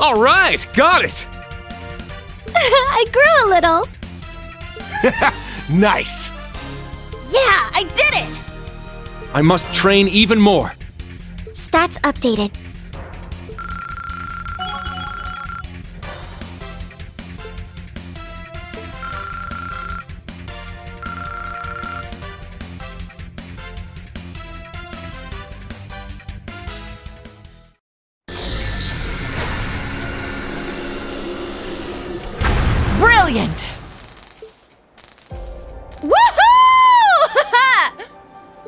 All right, got it! I grew a little. Nice! Yeah, I did it! I must train even more. Stats updated. Brilliant! Woohoo!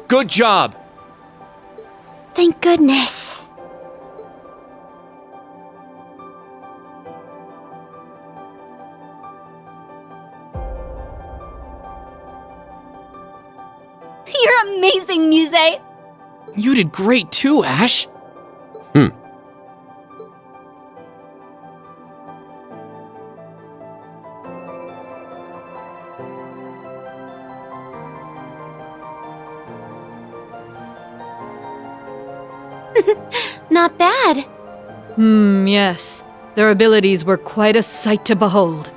Good job! Thank goodness. You're amazing, Muse! You did great too, Ash. Not bad. Yes. Their abilities were quite a sight to behold.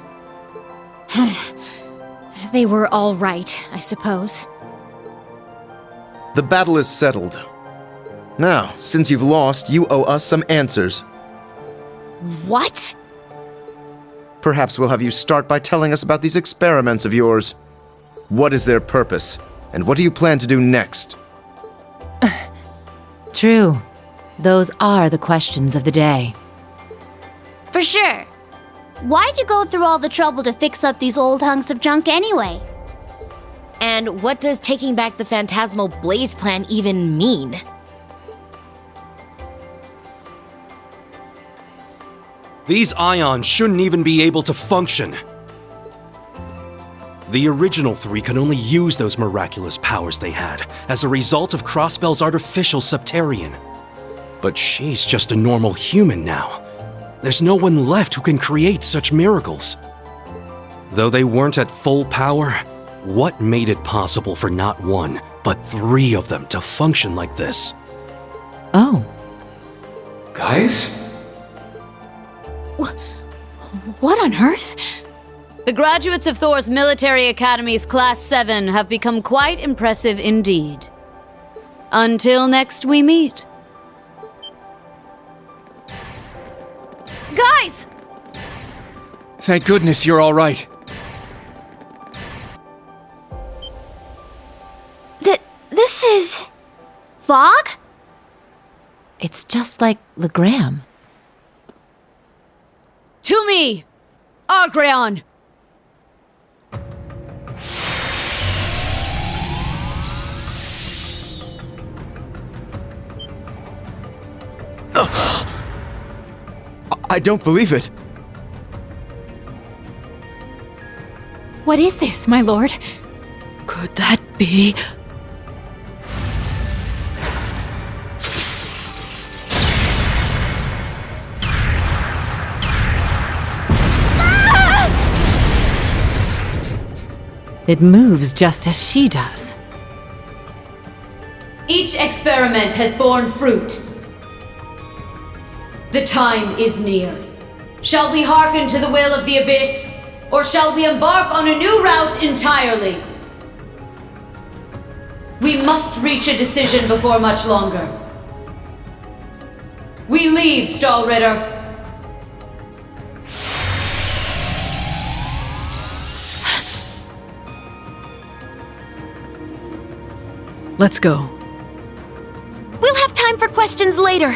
They were all right, I suppose. The battle is settled. Now, since you've lost, you owe us some answers. What? Perhaps we'll have you start by telling us about these experiments of yours. What is their purpose, and what do you plan to do next? True. Those are the questions of the day. For sure. Why'd you go through all the trouble to fix up these old hunks of junk anyway? And what does taking back the Phantasmal Blaze plan even mean? These Aions shouldn't even be able to function. The original three could only use those miraculous powers they had as a result of Crossbell's artificial Septarian. But she's just a normal human now. There's no one left who can create such miracles. Though they weren't at full power, what made it possible for not one, but three of them to function like this? Oh. Guys? What on earth? The graduates of Thor's Military Academy's Class 7 have become quite impressive indeed. Until next we meet. Guys! Thank goodness you're all right. This is... fog? It's just like Legram. To me! Argreion! I don't believe it. What is this, my lord? Could that be... It moves just as she does. Each experiment has borne fruit. The time is near. Shall we hearken to the will of the Abyss, or shall we embark on a new route entirely? We must reach a decision before much longer. We leave, Stahlritter. Let's go. We'll have time for questions later.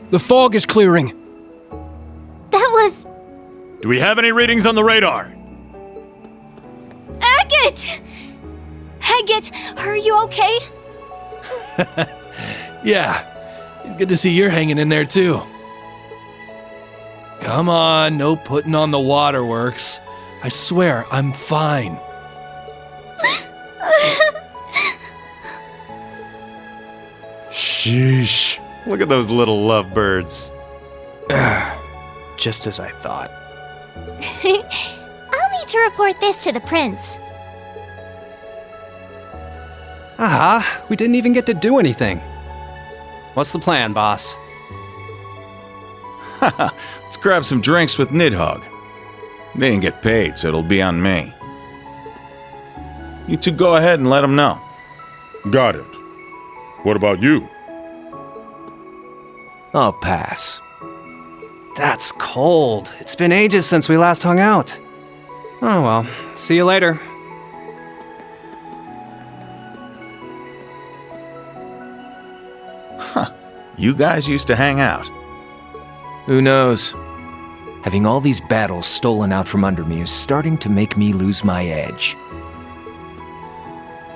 The fog is clearing. That was... Do we have any readings on the radar? Agate! Agate, are you okay? Yeah. Good to see you're hanging in there, too. Come on, no putting on the waterworks. I swear, I'm fine. Sheesh. Look at those little lovebirds. Just as I thought. I'll need to report this to the prince. Aha, we didn't even get to do anything. What's the plan, boss? Let's grab some drinks with Nidhogg. They didn't get paid, so it'll be on me. You two go ahead and let them know. Got it. What about you? I'll pass. That's cold. It's been ages since we last hung out. Oh well, see you later. You guys used to hang out. Who knows? Having all these battles stolen out from under me is starting to make me lose my edge.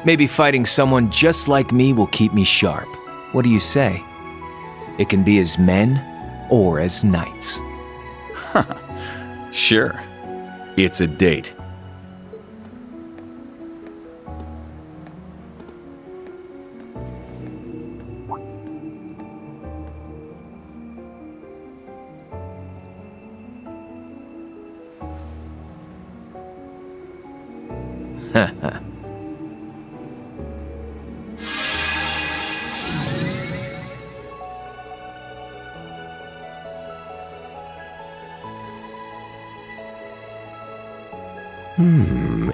Maybe fighting someone just like me will keep me sharp. What do you say? It can be as men or as knights. Sure. It's a date.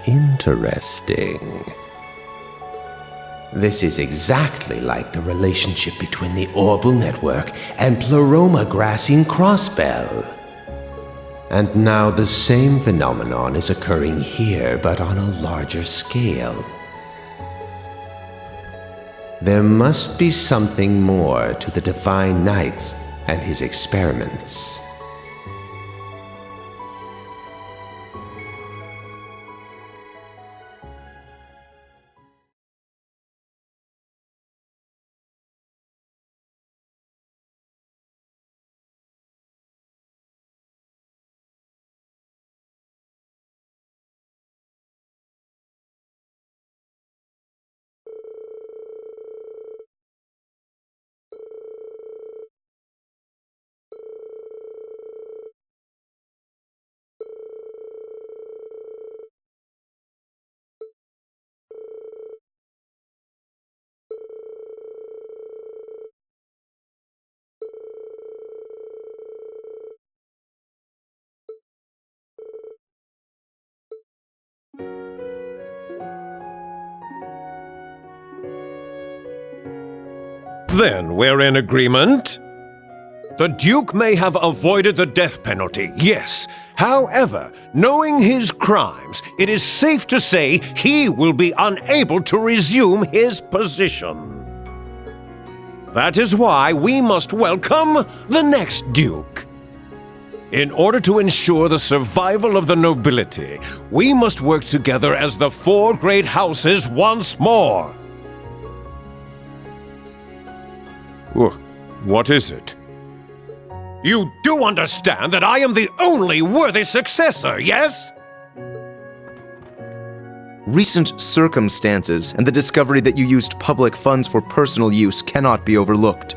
Interesting. This is exactly like the relationship between the Orbal Network and Pleroma Grassing Crossbell. And now the same phenomenon is occurring here, but on a larger scale. There must be something more to the Divine Knights and his experiments. Then we're in agreement? The Duke may have avoided the death penalty, yes. However, knowing his crimes, it is safe to say he will be unable to resume his position. That is why we must welcome the next Duke. In order to ensure the survival of the nobility, we must work together as the four great houses once more. What is it? You do understand that I am the only worthy successor, yes? Recent circumstances and the discovery that you used public funds for personal use cannot be overlooked.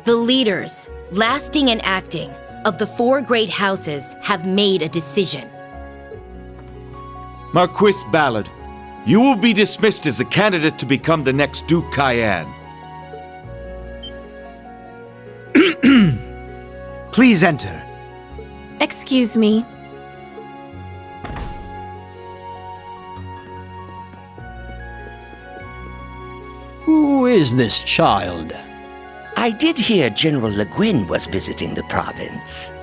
The leaders, lasting and acting, of the four great houses have made a decision. Marquis Ballard, you will be dismissed as a candidate to become the next Duke Cayenne. Please enter. Excuse me. Who is this child? I did hear General Le Guin was visiting the province.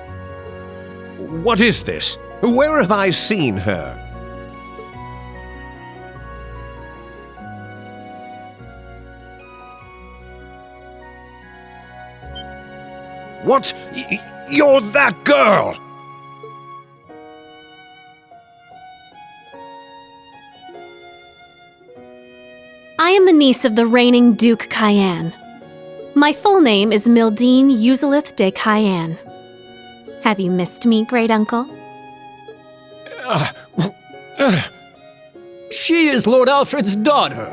What is this? Where have I seen her? What? You're that girl! I am the niece of the reigning Duke Cayenne. My full name is Mildine Uzalith de Cayenne. Have you missed me, great uncle? She is Lord Alfred's daughter.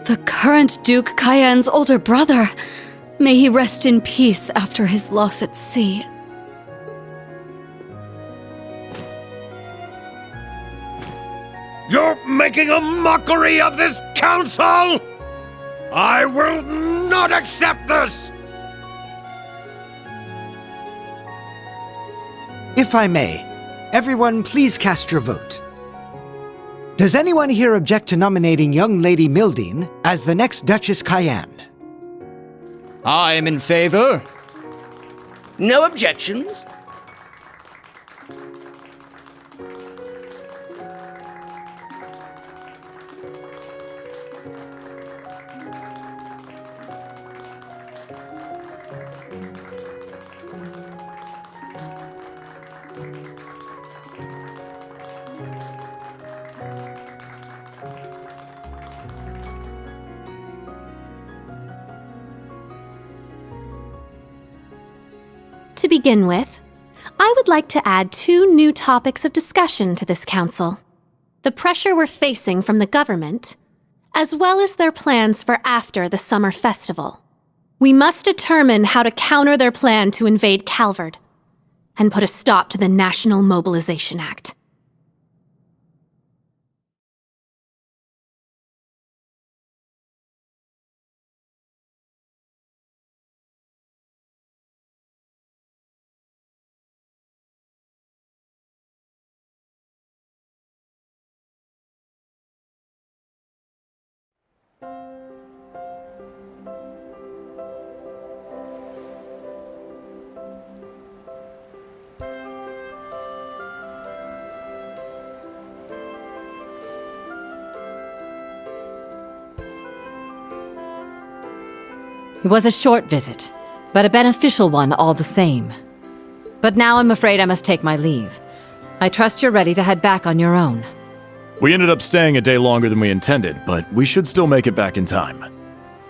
The current Duke Cayenne's older brother. May he rest in peace after his loss at sea. You're making a mockery of this council! I will not accept this! If I may, everyone please cast your vote. Does anyone here object to nominating young Lady Mildine as the next Duchess Cayenne? I am in favor. No objections. To begin with, I would like to add 2 new topics of discussion to this council. The pressure we're facing from the government, as well as their plans for after the summer festival. We must determine how to counter their plan to invade Calvard, and put a stop to the National Mobilization Act. It was a short visit, but a beneficial one all the same. But now I'm afraid I must take my leave. I trust you're ready to head back on your own. We ended up staying a day longer than we intended, but we should still make it back in time.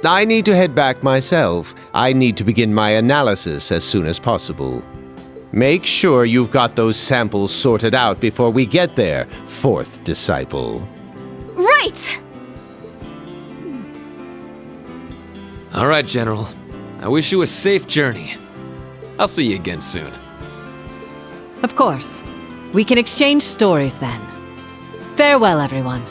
I need to head back myself. I need to begin my analysis as soon as possible. Make sure you've got those samples sorted out before we get there, 4th disciple. Right! All right, General. I wish you a safe journey. I'll see you again soon. Of course. We can exchange stories then. Farewell, everyone.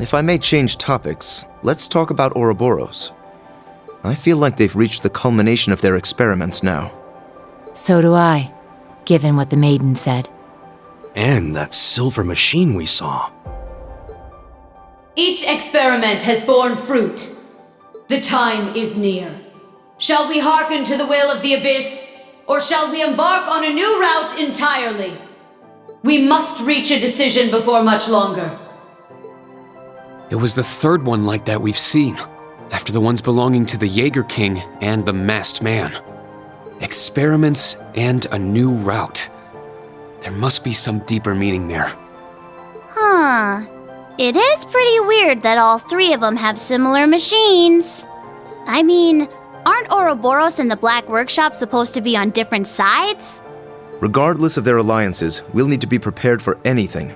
If I may change topics, let's talk about Ouroboros. I feel like they've reached the culmination of their experiments now. So do I, given what the maiden said. And that silver machine we saw. Each experiment has borne fruit. The time is near. Shall we hearken to the will of the Abyss, or shall we embark on a new route entirely? We must reach a decision before much longer. It was the third one like that we've seen, after the ones belonging to the Jaeger King and the Masked Man. Experiments and a new route. There must be some deeper meaning there. Huh. It is pretty weird that all three of them have similar machines. I mean, aren't Ouroboros and the Black Workshop supposed to be on different sides? Regardless of their alliances, we'll need to be prepared for anything.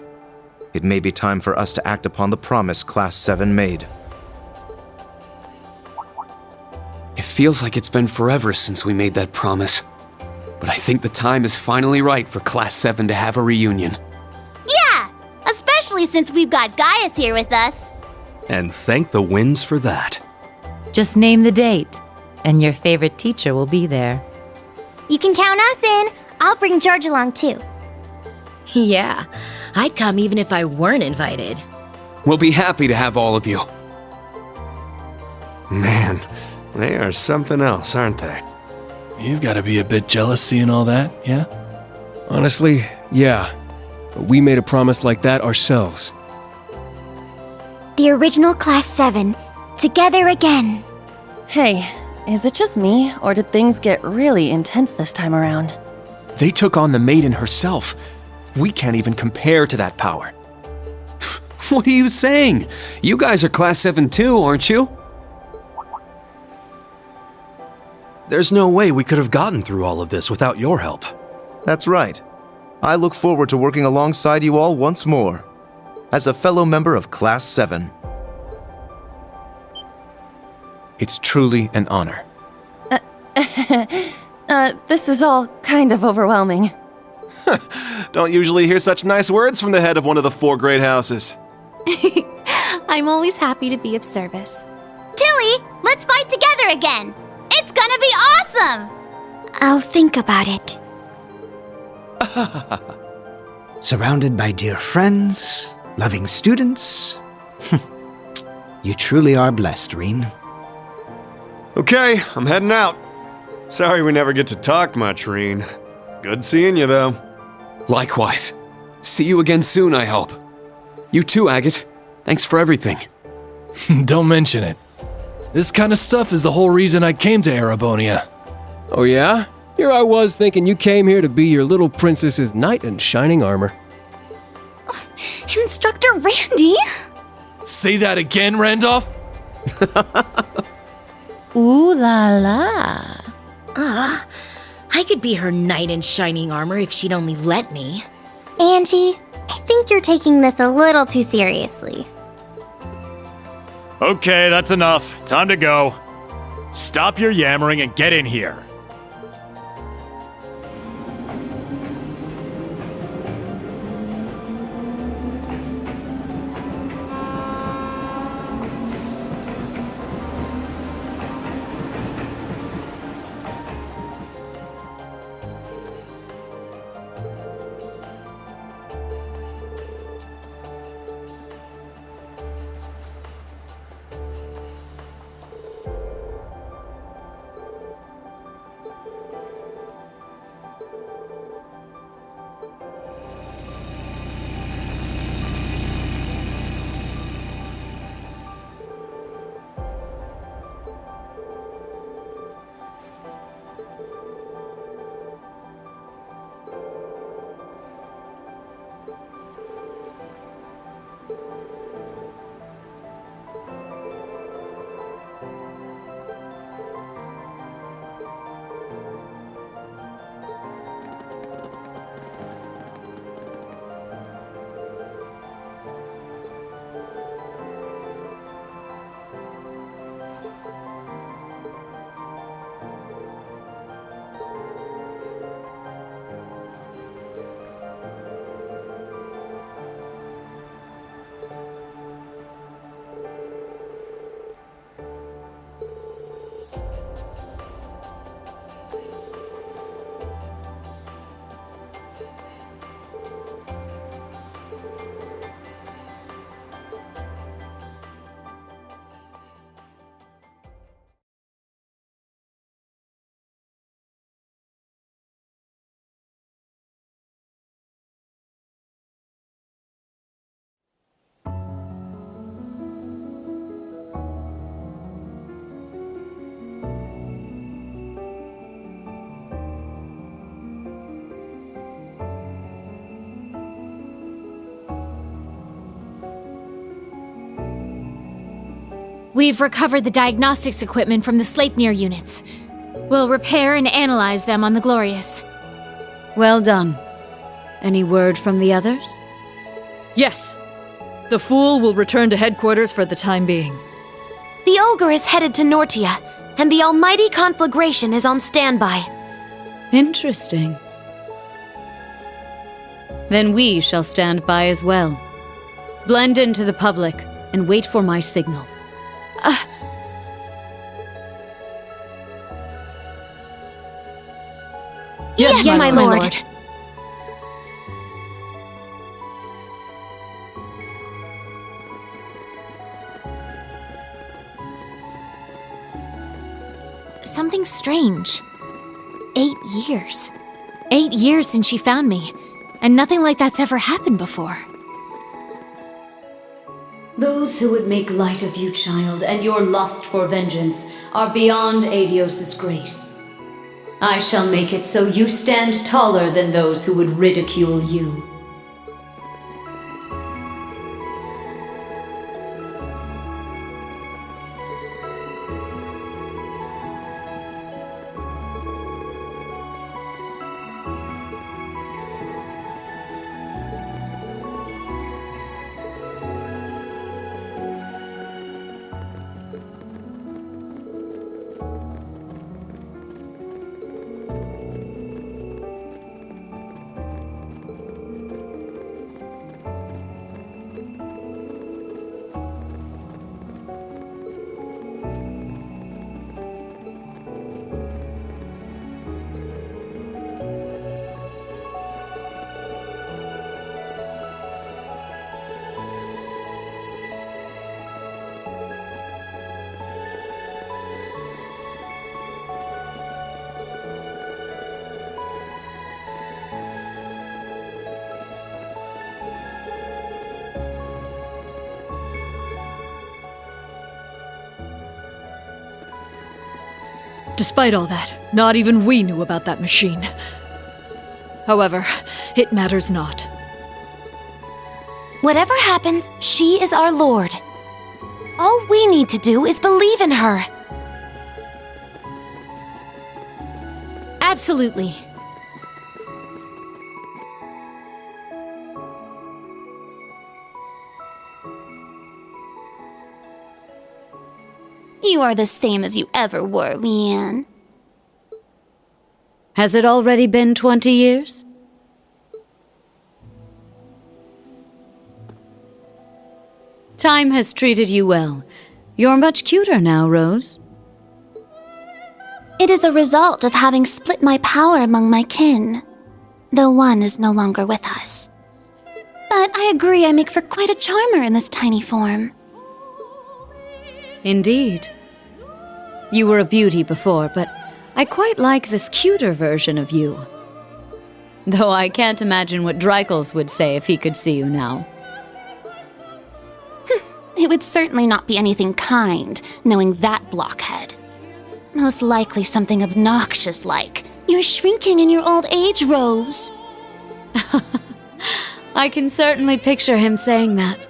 It may be time for us to act upon the promise Class 7 made. It feels like it's been forever since we made that promise. But I think the time is finally right for Class 7 to have a reunion. Yeah, especially since we've got Gaius here with us. And thank the winds for that. Just name the date, and your favorite teacher will be there. You can count us in. I'll bring George along too. Yeah, I'd come even if I weren't invited. We'll be happy to have all of you. Man, they are something else, aren't they? You've got to be a bit jealous seeing all that, yeah? Honestly, yeah. But we made a promise like that ourselves. The original Class 7. Together again. Hey, is it just me, or did things get really intense this time around? They took on the Maiden herself. We can't even compare to that power. What are you saying? You guys are Class 7 too, aren't you? There's no way we could have gotten through all of this without your help. That's right. I look forward to working alongside you all once more, as a fellow member of Class 7. It's truly an honor. This is all kind of overwhelming. Don't usually hear such nice words from the head of one of the 4 great houses. I'm always happy to be of service. Tilly, let's fight together again! It's gonna be awesome! I'll think about it. Surrounded by dear friends, loving students. You truly are blessed, Rean. Okay, I'm heading out. Sorry we never get to talk much, Rean. Good seeing you, though. Likewise. See you again soon, I hope. You too, Agate. Thanks for everything. Don't mention it. This kind of stuff is the whole reason I came to Arabonia. Oh yeah? Here I was thinking you came here to be your little princess's knight in shining armor. Instructor Randy? Say that again, Randolph? Ooh la la. I could be her knight in shining armor if she'd only let me. Angie, I think you're taking this a little too seriously. Okay, that's enough. Time to go. Stop your yammering and get in here. We've recovered the diagnostics equipment from the Sleipnir units. We'll repair and analyze them on the Glorious. Well done. Any word from the others? Yes. The Fool will return to headquarters for the time being. The Ogre is headed to Nortia, and the Almighty Conflagration is on standby. Interesting. Then we shall stand by as well. Blend into the public and wait for my signal. Yes, my lord. Something strange. 8 years. 8 years since she found me, and nothing like that's ever happened before. Those who would make light of you, child, and your lust for vengeance are beyond Aidios' grace. I shall make it so you stand taller than those who would ridicule you. Despite all that, not even we knew about that machine. However, it matters not. Whatever happens, she is our lord. All we need to do is believe in her. Absolutely. You are the same as you ever were, Rean. Has it already been 20 years? Time has treated you well. You're much cuter now, Rose. It is a result of having split my power among my kin, though one is no longer with us. But I agree I make for quite a charmer in this tiny form. Indeed. You were a beauty before, but I quite like this cuter version of you. Though I can't imagine what Dreikels would say if he could see you now. It would certainly not be anything kind, knowing that blockhead. Most likely something obnoxious like, "You're shrinking in your old age, Rose." I can certainly picture him saying that.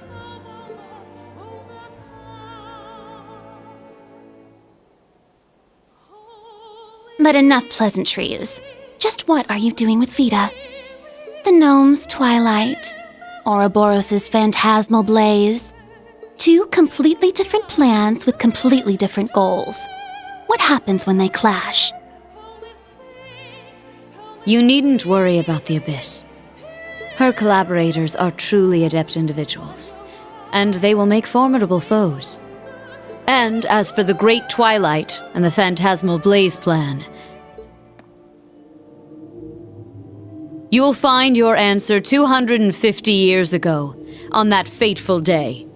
But enough pleasantries. Just what are you doing with Vita? The gnomes' Twilight, Ouroboros' Phantasmal Blaze. Two completely different plans with completely different goals. What happens when they clash? You needn't worry about the Abyss. Her collaborators are truly adept individuals, and they will make formidable foes. And as for the Great Twilight and the Phantasmal Blaze plan, you'll find your answer 250 years ago, on that fateful day.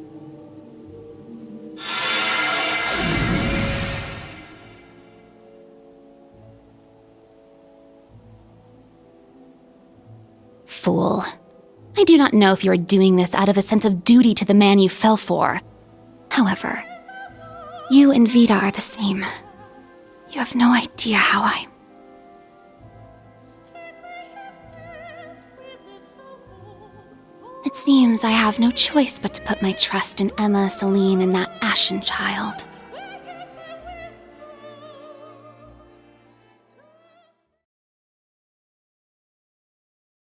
Fool. I do not know if you are doing this out of a sense of duty to the man you fell for. However, you and Vita are the same. You have no idea how I... A It seems I have no choice but to put my trust in Emma, Celine, and that Ashen child.